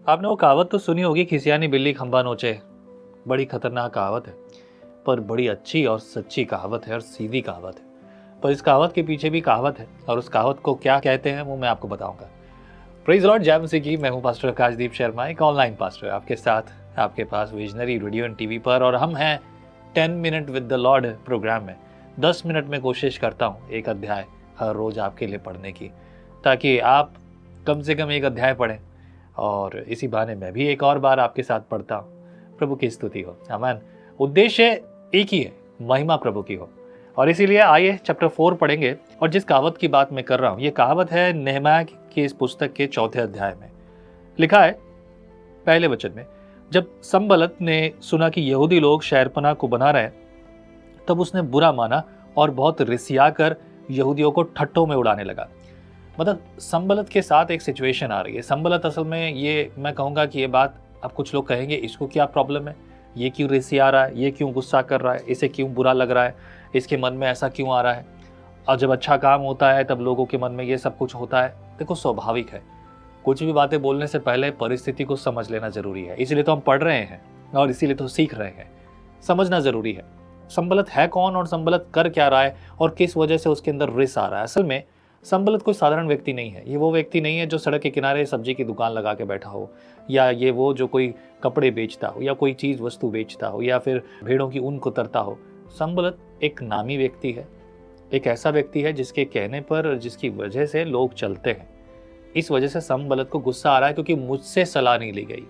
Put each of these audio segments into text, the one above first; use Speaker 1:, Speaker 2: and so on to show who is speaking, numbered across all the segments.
Speaker 1: आपने वो कहावत तो सुनी होगी, खिसियानी बिल्ली खंबा नोचे। बड़ी खतरनाक कहावत है, पर बड़ी अच्छी और सच्ची कहावत है और सीधी कहावत है। पर इस कहावत के पीछे भी कहावत है, और उस कहावत को क्या कहते हैं वो मैं आपको बताऊंगा। प्रेज लॉर्ड, जय मसीह की। मैं हूं पास्टर आकाशदीप शर्मा, एक ऑनलाइन पास्टर आपके साथ, आपके पास विजनरी रेडियो एंड टीवी पर। और हम हैं 10 minute with the Lord program में। 10 मिनट में कोशिश करता हूं एक अध्याय हर रोज आपके लिए पढ़ने की, ताकि आप कम से कम एक अध्याय पढ़ें, और इसी बहाने मैं भी एक और बार आपके साथ पढ़ता हूँ। प्रभु की स्तुति हो, आमीन। उद्देश्य एक ही है, महिमा प्रभु की हो। और इसीलिए आइए चैप्टर 4 पढ़ेंगे। और जिस कहावत की बात मैं कर रहा हूँ, ये कहावत है नेहमाया की इस पुस्तक के 4थे अध्याय में। लिखा है पहले वचन में, जब संबलत ने सुना कि यहूदी लोग शहरपनाह को बना रहे, तब उसने बुरा माना और बहुत रिसिया कर यहूदियों को ठट्ठों में उड़ाने लगा। मतलब संबलत के साथ एक सिचुएशन आ रही है। संबलत असल में, ये मैं कहूँगा कि ये बात, अब कुछ लोग कहेंगे इसको क्या प्रॉब्लम है, ये क्यों रिसिया रहा है, ये क्यों गुस्सा कर रहा है, इसे क्यों बुरा लग रहा है, इसके मन में ऐसा क्यों आ रहा है। और जब अच्छा काम होता है तब लोगों के मन में ये सब कुछ होता है। देखो, स्वाभाविक है। कुछ भी बातें बोलने से पहले परिस्थिति को समझ लेना जरूरी है। इसीलिए तो हम पढ़ रहे हैं और इसीलिए तो सीख रहे हैं। समझना जरूरी है संबलत है कौन और संबलत कर क्या रहा है और किस वजह से उसके अंदर रिस आ रहा है। असल में संबलत कोई साधारण व्यक्ति नहीं है। ये वो व्यक्ति नहीं है जो सड़क के किनारे सब्जी की दुकान लगा के बैठा हो, या ये वो जो कोई कपड़े बेचता हो, या कोई चीज़ वस्तु बेचता हो, या फिर भेड़ों की ऊन कुतरता हो। संबलत एक नामी व्यक्ति है, एक ऐसा व्यक्ति है जिसके कहने पर, जिसकी वजह से लोग चलते हैं। इस वजह से संबलत को गुस्सा आ रहा है, क्योंकि मुझसे सलाह नहीं ली गई।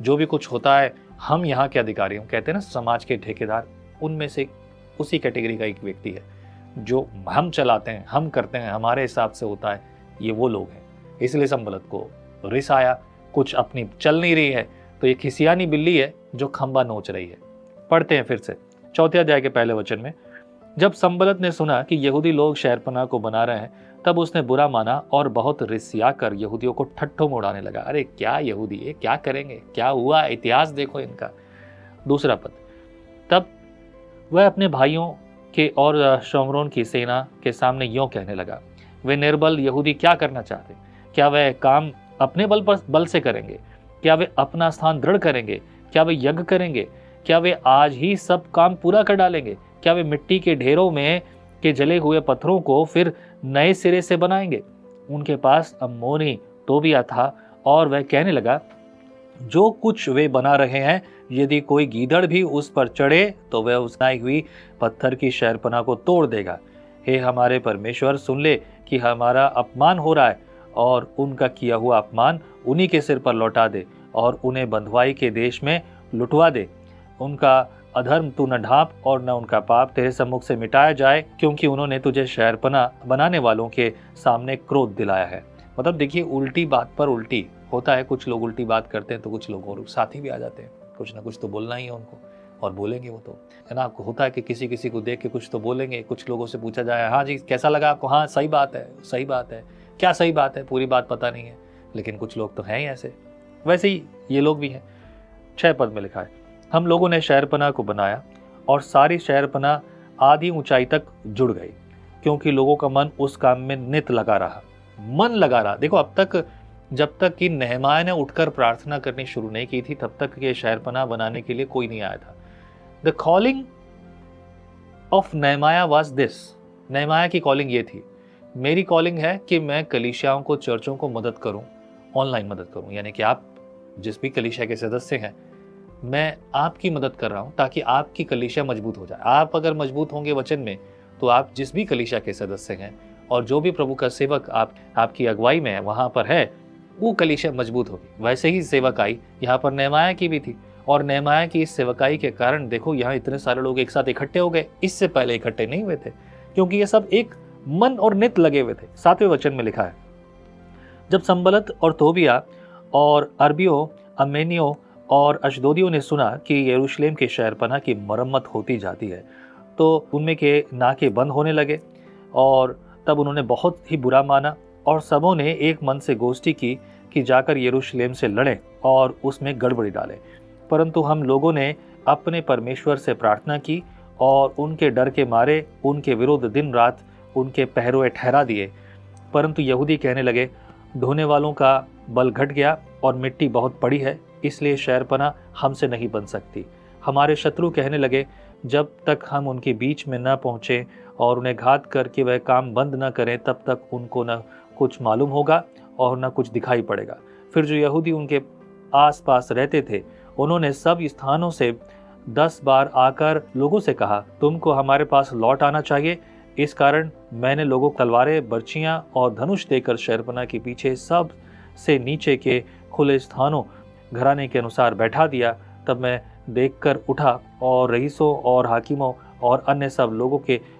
Speaker 1: जो भी कुछ होता है, हम यहाँ के अधिकारी हूँ, कहते हैं ना समाज के ठेकेदार, उनमें से उसी कैटेगरी का एक व्यक्ति है। जो हम चलाते हैं, हम करते हैं, हमारे हिसाब से होता है, ये वो लोग हैं। इसलिए संबलत को रिस आया, कुछ अपनी चल नहीं रही है, तो ये खिसियानी बिल्ली है जो खंबा नोच रही है। पढ़ते हैं फिर से 4थे अध्याय के पहले वचन में। जब संबलत ने सुना कि यहूदी लोग शहरपनाह को बना रहे हैं, तब उसने बुरा माना और बहुत रिसिया कर यहूदियों को ठट्ठों में उड़ाने लगा। अरे क्या यहूदी, ये क्या करेंगे, क्या हुआ, इतिहास देखो इनका। दूसरा पद, तब वह अपने भाइयों के और शमरोन की सेना के सामने यूं कहने लगा, वे निर्बल यहूदी क्या करना चाहते? क्या वे काम अपने बल से करेंगे? क्या वे अपना स्थान दृढ़ करेंगे? क्या वे यज्ञ करेंगे? क्या वे आज ही सब काम पूरा कर डालेंगे? क्या वे मिट्टी के ढेरों में के जले हुए पत्थरों को फिर नए सिरे से बनाएंगे? उनके पास अम्मोनी तोबिया था, और वह कहने लगा, जो कुछ वे बना रहे हैं, यदि कोई गीदड़ भी उस पर चढ़े तो वह उस बनाई हुई पत्थर की शहरपनाह को तोड़ देगा। हे हमारे परमेश्वर, सुन ले कि हमारा अपमान हो रहा है, और उनका किया हुआ अपमान उन्हीं के सिर पर लौटा दे, और उन्हें बंधुआई के देश में लुटवा दे। उनका अधर्म तू न ढांप और न उनका पाप तेरे सम्मुख से मिटाया जाए, क्योंकि उन्होंने तुझे शहरपनाह बनाने वालों के सामने क्रोध दिलाया है। मतलब देखिए, उल्टी बात पर उल्टी होता है। कुछ लोग उल्टी बात करते हैं तो कुछ लोग और साथी भी आ जाते हैं। कुछ ना कुछ तो बोलना ही है उनको, और बोलेंगे वो तो, है ना। आपको होता है कि किसी किसी को देख के कुछ तो बोलेंगे। कुछ लोगों से पूछा जाए, हाँ जी कैसा लगा आपको, हाँ सही बात है, सही बात है। क्या सही बात है, पूरी बात पता नहीं है, लेकिन कुछ लोग तो हैं ही ऐसे। वैसे ही ये लोग भी हैं। 6 पद में लिखा है, हम लोगों ने शहरपनाह को बनाया, और सारी शहरपनाह आधी ऊंचाई तक जुड़ गई, क्योंकि लोगों का मन उस काम में नित लगा रहा, मन लगा रहा। देखो, अब तक, जब तक कि नेहमाया ने उठकर प्रार्थना करनी शुरू नहीं की थी, तब तक ये शहरपनाह बनाने के लिए कोई नहीं आया था। The calling of नेहमाया was this. नेहमाया की कॉलिंग ये थी, मेरी कॉलिंग है कि मैं कलीसियाओं को, चर्चों को मदद करूं, ऑनलाइन मदद करूं। यानी कि आप जिस भी कलीसिया के सदस्य हैं, मैं आपकी मदद कर रहा हूं, ताकि आपकी कलीसिया मजबूत हो जाए। आप अगर मजबूत होंगे वचन में, तो आप जिस भी कलीसिया के सदस्य हैं और जो भी प्रभु का सेवक आपकी अगुवाई में है, वहां पर है, वो कलीसिया मजबूत होगी। वैसे ही सेवकाई यहाँ पर नेहमाया की भी थी, और नेहमाया की इस सेवकाई के कारण देखो यहाँ इतने सारे लोग एक साथ इकट्ठे हो गए। इससे पहले इकट्ठे नहीं हुए थे, क्योंकि ये सब एक मन और नित लगे हुए थे। 7वें वचन में लिखा है, जब संबलत और तोबिया और अरबियों, अम्मेनियों और अशदोदियों ने सुना कि यरूशलेम के शहरपनाह की मरम्मत होती जाती है, तो उनमें के नाके बंद होने लगे, और तब उन्होंने बहुत ही बुरा माना, और सबों ने एक मन से गोष्ठी की कि जाकर यरूशलेम से लड़ें और उसमें गड़बड़ी डालें। परंतु हम लोगों ने अपने परमेश्वर से प्रार्थना की, और उनके डर के मारे उनके विरुद्ध दिन रात उनके पहरोए ठहरा दिए। परंतु यहूदी कहने लगे, ढोने वालों का बल घट गया और मिट्टी बहुत पड़ी है, इसलिए शहरपनाह हमसे नहीं बन सकती। हमारे शत्रु कहने लगे, जब तक हम उनके बीच में न पहुँचे और उन्हें घात करके वह काम बंद न करें, तब तक उनको न कुछ मालूम होगा और न कुछ दिखाई पड़ेगा। फिर जो यहूदी उनके आस-पास रहते थे, उन्होंने सब स्थानों से 10 बार आकर लोगों से कहा, तुमको हमारे पास लौट आना चाहिए। इस कारण मैंने लोगों को तलवारें, बर्छियां और धनुष देकर शहरपनाह के पीछे सब से नीचे के खुले स्थानों घराने के अनुसार बैठा दिया। तब मैं देखकर उठा और रईसों और हाकिमों और अन्य सब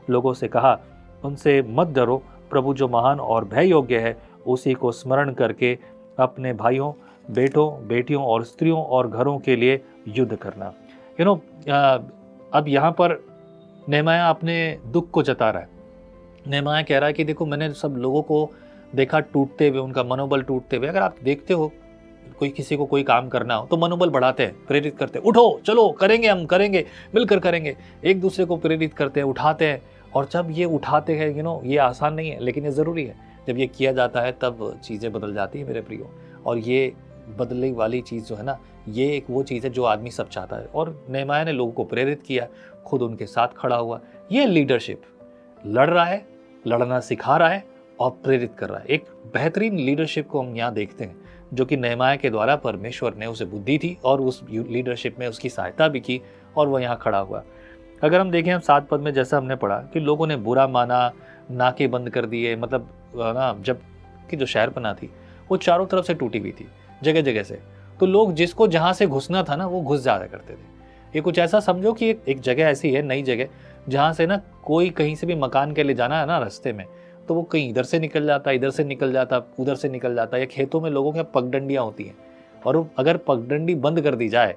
Speaker 1: लोगों से कहा, उनसे मत डरो, प्रभु जो महान और भय योग्य है, उसी को स्मरण करके अपने भाइयों, बेटों, बेटियों और स्त्रियों और घरों के लिए युद्ध करना। अब यहाँ पर नेहमाया अपने दुख को जता रहा है। नेहमाया कह रहा है कि देखो, मैंने सब लोगों को देखा टूटते हुए, उनका मनोबल टूटते हुए। अगर आप देखते हो कोई किसी को कोई काम करना हो तो मनोबल बढ़ाते हैं, प्रेरित करते हैं, उठो चलो करेंगे, हम करेंगे, मिलकर करेंगे, एक दूसरे को प्रेरित करते हैं, उठाते हैं। और जब ये उठाते हैं ये आसान नहीं है, लेकिन ये ज़रूरी है। जब ये किया जाता है तब चीज़ें बदल जाती है मेरे प्रियो। और ये बदलने वाली चीज़ जो है ना, ये एक वो चीज़ है जो आदमी सब चाहता है। और नेहमाया ने लोगों को प्रेरित किया, खुद उनके साथ खड़ा हुआ। ये लीडरशिप, लड़ रहा है, लड़ना सिखा रहा है और प्रेरित कर रहा है। एक बेहतरीन लीडरशिप को हम यहाँ देखते हैं, जो कि नेहमाया के द्वारा परमेश्वर ने उसे बुद्धि थी और उस लीडरशिप में उसकी सहायता भी की और वह यहाँ खड़ा हुआ। अगर हम देखें, हम 7 पद में जैसा हमने पढ़ा कि लोगों ने बुरा माना, नाके बंद कर दिए, मतलब ना, जब कि जो शहरपनाह थी वो चारों तरफ से टूटी हुई थी, जगह जगह से। तो लोग जिसको जहाँ से घुसना था ना, वो घुस जाया करते थे। ये कुछ ऐसा समझो कि एक जगह ऐसी है, नई जगह, जहाँ से ना कोई कहीं से भी मकान के लिए जाना है ना रास्ते में, तो वो कहीं इधर से निकल जाता, इधर से निकल जाता, उधर से निकल जाता। या खेतों में लोगों के पगडंडियाँ होती हैं, और अगर पगडंडी बंद कर दी जाए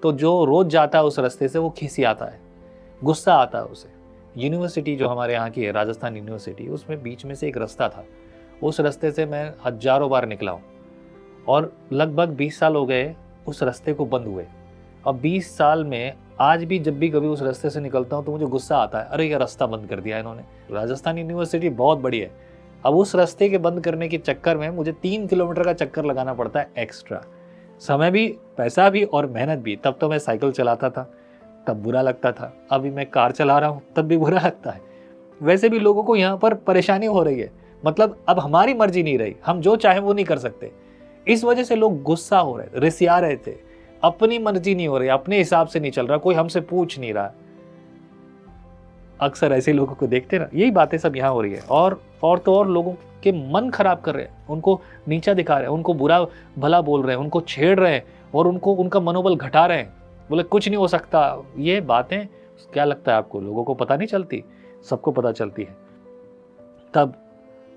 Speaker 1: तो जो रोज जाता है उस रास्ते से वो खिसियाता है, गुस्सा आता है उसे। यूनिवर्सिटी जो हमारे यहाँ की है, राजस्थान यूनिवर्सिटी, उसमें बीच में से एक रास्ता था। उस रास्ते से मैं हजारों बार निकला हूँ और लगभग 20 साल हो गए उस रास्ते को बंद हुए। अब 20 साल में आज भी जब भी कभी उस रास्ते से निकलता हूँ तो मुझे गुस्सा आता है, अरे ये रास्ता बंद कर दिया इन्होंने। राजस्थान यूनिवर्सिटी बहुत बड़ी है, अब उस रास्ते के बंद करने के चक्कर में मुझे 3 किलोमीटर का चक्कर लगाना पड़ता है एक्स्ट्रा। समय भी, पैसा भी और मेहनत भी। तब तो मैं साइकिल चलाता था, तब बुरा लगता था। अभी मैं कार चला रहा हूँ, तब भी बुरा लगता है। वैसे भी लोगों को यहाँ पर परेशानी हो रही है, मतलब अब हमारी मर्जी नहीं रही, हम जो चाहे वो नहीं कर सकते। इस वजह से लोग गुस्सा हो रहे, रिसिया रहे थे। अपनी मर्जी नहीं हो रही, अपने हिसाब से नहीं चल रहा, कोई हमसे पूछ नहीं रहा। अक्सर ऐसे लोगों को देखते ना, यही बातें सब यहाँ हो रही है। और तो और लोगों के मन खराब कर रहे हैं, उनको नीचा दिखा रहे हैं, उनको बुरा भला बोल रहे हैं, उनको छेड़ रहे हैं और उनका मनोबल घटा रहे हैं। बोले कुछ नहीं हो सकता। ये बातें क्या लगता है आपको, लोगों को पता नहीं चलती? सबको पता चलती है। तब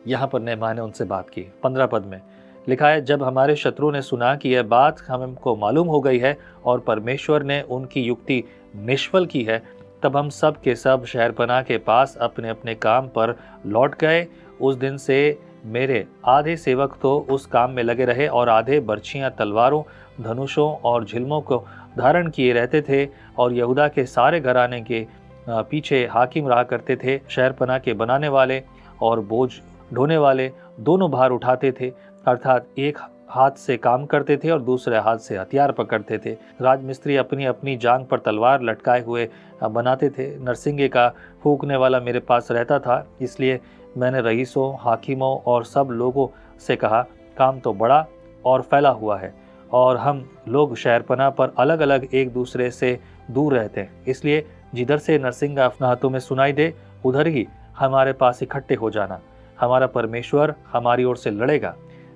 Speaker 1: यहाँ पर नेहमाया ने उनसे बात की। 15 पद में लिखा है, जब हमारे शत्रुओं ने सुना कि यह बात हमको मालूम हो गई है और परमेश्वर ने उनकी युक्ति निष्फल की है, तब हम सब के सब शहरपनाह के पास अपने अपने काम पर लौट गए। उस दिन से मेरे आधे सेवक तो उस काम में लगे रहे और आधे बर्छियां, तलवारों, धनुषों और झिलमों को धारण किए रहते थे और यहूदा के सारे घराने के पीछे हाकिम रहा करते थे। शहरपनाह के बनाने वाले और बोझ ढोने वाले दोनों भार उठाते थे, अर्थात एक हाथ से काम करते थे और दूसरे हाथ से हथियार पकड़ते थे। राजमिस्त्री अपनी अपनी जांग पर तलवार लटकाए हुए बनाते थे। नरसिंगे का फूंकने वाला मेरे पास रहता था, इसलिए मैंने रईसों, हाकिमों और सब लोगों से कहा, काम तो बड़ा और फैला हुआ है और हम लोग शहरपनाह पर अलग अलग एक दूसरे से दूर रहते हैं, इसलिए जिधर से नरसिंगा अपने हाथों में सुनाई दे उधर ही हमारे पास इकट्ठे हो जाना। हमारा परमेश्वर हमारी ओर से लड़ेगा।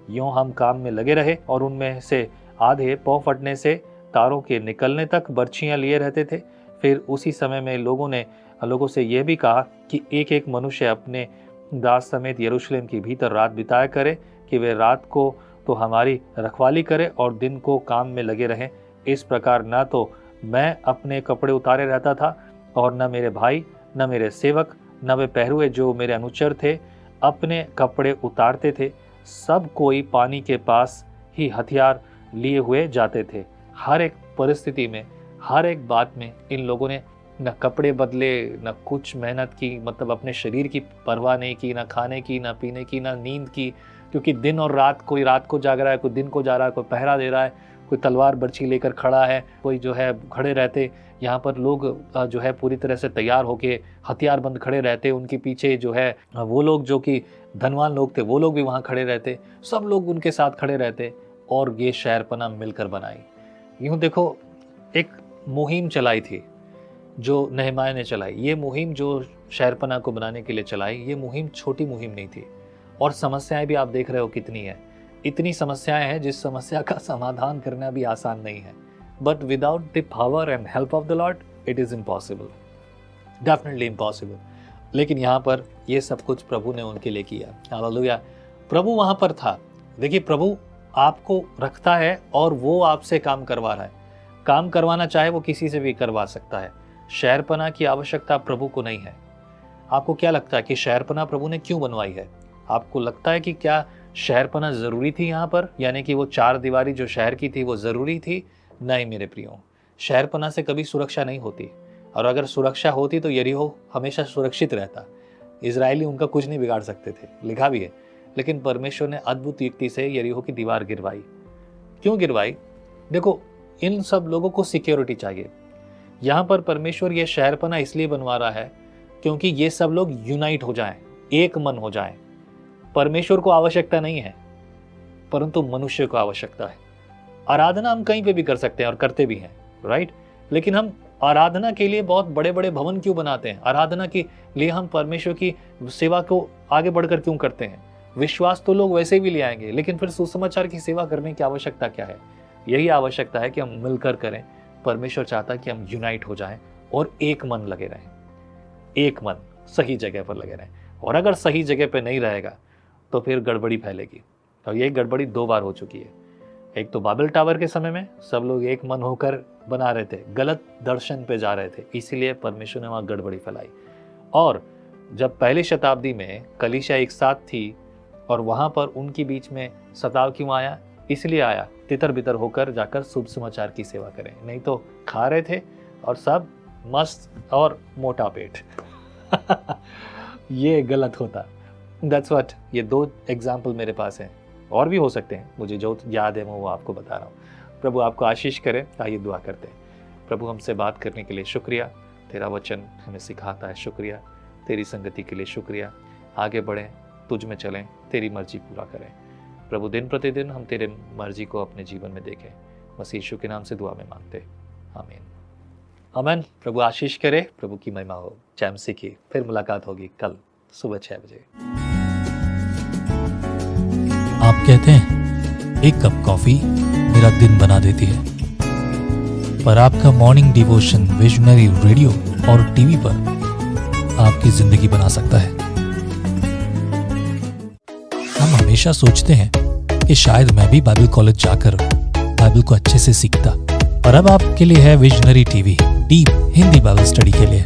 Speaker 1: यूँ हम काम में लगे रहे और उनमें से आधे पौ फटने से तारों के निकलने तक बर्छियाँ लिए रहते थे। फिर उसी समय में लोगों से यह भी कहा कि एक एक मनुष्य अपने दास समेत यरूशलेम के भीतर रात बिताया करे, कि वे रात को तो हमारी रखवाली करे और दिन को काम में लगे रहें। इस प्रकार न तो मैं अपने कपड़े उतारे रहता था और न मेरे भाई, न मेरे सेवक, न वे पहरुए जो मेरे अनुचर थे अपने कपड़े उतारते थे। सब कोई पानी के पास ही हथियार लिए हुए जाते थे। हर एक परिस्थिति में, हर एक बात में इन लोगों ने न कपड़े बदले, न कुछ मेहनत की, मतलब अपने शरीर की परवाह नहीं की, न खाने की, न पीने की, न नींद की, क्योंकि दिन और रात, कोई रात को जाग रहा है, कोई दिन को जा रहा है, कोई पहरा दे रहा है, कोई तलवार बर्छी लेकर खड़ा है, कोई जो है खड़े रहते। यहाँ पर लोग जो है पूरी तरह से तैयार होके हथियार बंद खड़े रहते। उनके पीछे जो है वो लोग जो कि धनवान लोग थे, वो लोग भी वहाँ खड़े रहते, सब लोग उनके साथ खड़े रहते और ये शहरपनाह मिलकर बनाई। यूँ देखो, एक मुहिम चलाई थी जो नेहमाया ने चलाई। ये मुहिम जो शहरपनाह को बनाने के लिए चलाई, ये मुहिम छोटी मुहिम नहीं थी। और समस्याएं भी आप देख रहे हो कितनी है। इतनी समस्याएं हैं जिस समस्या का समाधान करना भी आसान नहीं है। But without the power and help of the Lord it is impossible, definitely impossible. लेकिन यहाँ पर ये सब कुछ प्रभु ने उनके लिए किया। हालेलुया। प्रभु वहाँ पर था। देखिए, प्रभु आपको रखता है और वो आपसे काम करवा रहा है। काम करवाना चाहे वो किसी से भी करवा सकता है। शहरपनाह की आवश्यकता प्रभु को नहीं है। आपको क्या लगता है कि शहरपनाह प्रभु ने क्यों बनवाई है? आपको लगता है कि क्या शहरपनाह ज़रूरी थी यहाँ पर, यानी कि वो 4 दीवारी जो शहर की थी वो ज़रूरी थी? नहीं मेरे प्रियो, शहरपनाह से कभी सुरक्षा नहीं होती। और अगर सुरक्षा होती तो यरीहो हमेशा सुरक्षित रहता। इजरायली उनका कुछ नहीं बिगाड़ सकते थे, लिखा भी है। लेकिन परमेश्वर ने अद्भुत युक्ति से यरीहो की दीवार गिरवाई। क्यों गिरवाई? देखो, इन सब लोगों को सिक्योरिटी चाहिए। यहाँ पर परमेश्वर ये शहरपनाह इसलिए बनवा रहा है क्योंकि ये सब लोग यूनाइट हो जाएं, एक मन हो जाएं। परमेश्वर को आवश्यकता नहीं है, परंतु मनुष्य को आवश्यकता है। आराधना हम कहीं पे भी कर सकते हैं और करते भी हैं, राइट? लेकिन हम आराधना के लिए बहुत बड़े बड़े भवन क्यों बनाते हैं? आराधना के लिए हम परमेश्वर की सेवा को आगे बढ़कर क्यों करते हैं? विश्वास तो लोग वैसे भी ले आएंगे, लेकिन फिर सुसमाचार की सेवा करने की आवश्यकता क्या है? यही आवश्यकता है कि हम मिलकर करें। परमेश्वर चाहता है कि हम यूनाइट हो जाएं और एक मन लगे रहें, एक मन सही जगह पर लगे रहें। और अगर सही जगह पर नहीं रहेगा तो फिर गड़बड़ी फैलेगी। और ये गड़बड़ी 2 बार हो चुकी है। एक तो बाबेल टावर के समय में सब लोग एक मन होकर बना रहे थे, गलत दर्शन पे जा रहे थे, इसीलिए परमेश्वर ने वहाँ गड़बड़ी फैलाई। और जब पहली शताब्दी में कलीसिया एक साथ थी और वहाँ पर उनके बीच में सताव क्यों आया? इसलिए आया तितर बितर होकर जाकर शुभ समाचार की सेवा करें। नहीं तो खा रहे थे और सब मस्त और मोटा पेट ये गलत होता। That's what. ये 2 एग्जाम्पल मेरे पास हैं, और भी हो सकते हैं, मुझे जो याद है मैं वो आपको बता रहा हूँ। प्रभु आपको आशीष करे। आइए दुआ करते हैं। प्रभु, हमसे बात करने के लिए शुक्रिया। तेरा वचन हमें सिखाता है, शुक्रिया। तेरी संगति के लिए शुक्रिया। आगे बढ़ें, तुझ में चलें, तेरी मर्जी पूरा करें। प्रभु, दिन प्रतिदिन हम तेरे मर्जी को अपने जीवन में देखें। मसीह यीशु के नाम से दुआ में मांगते, आमीन आमीन। प्रभु आशीष करे, प्रभु की महिमा हो। जय मसीह की। फिर मुलाकात होगी कल सुबह 6 बजे।
Speaker 2: आप कहते हैं 1 कप कॉफी मेरा दिन बना देती है, पर आपका मॉर्निंग डिवोशन विजनरी रेडियो और टीवी पर आपकी जिंदगी बना सकता है। हम हमेशा सोचते हैं कि शायद मैं भी बाइबल कॉलेज जाकर बाइबल को अच्छे से सीखता, पर अब आपके लिए है visionary TV, deep Hindi Bible study के लिए।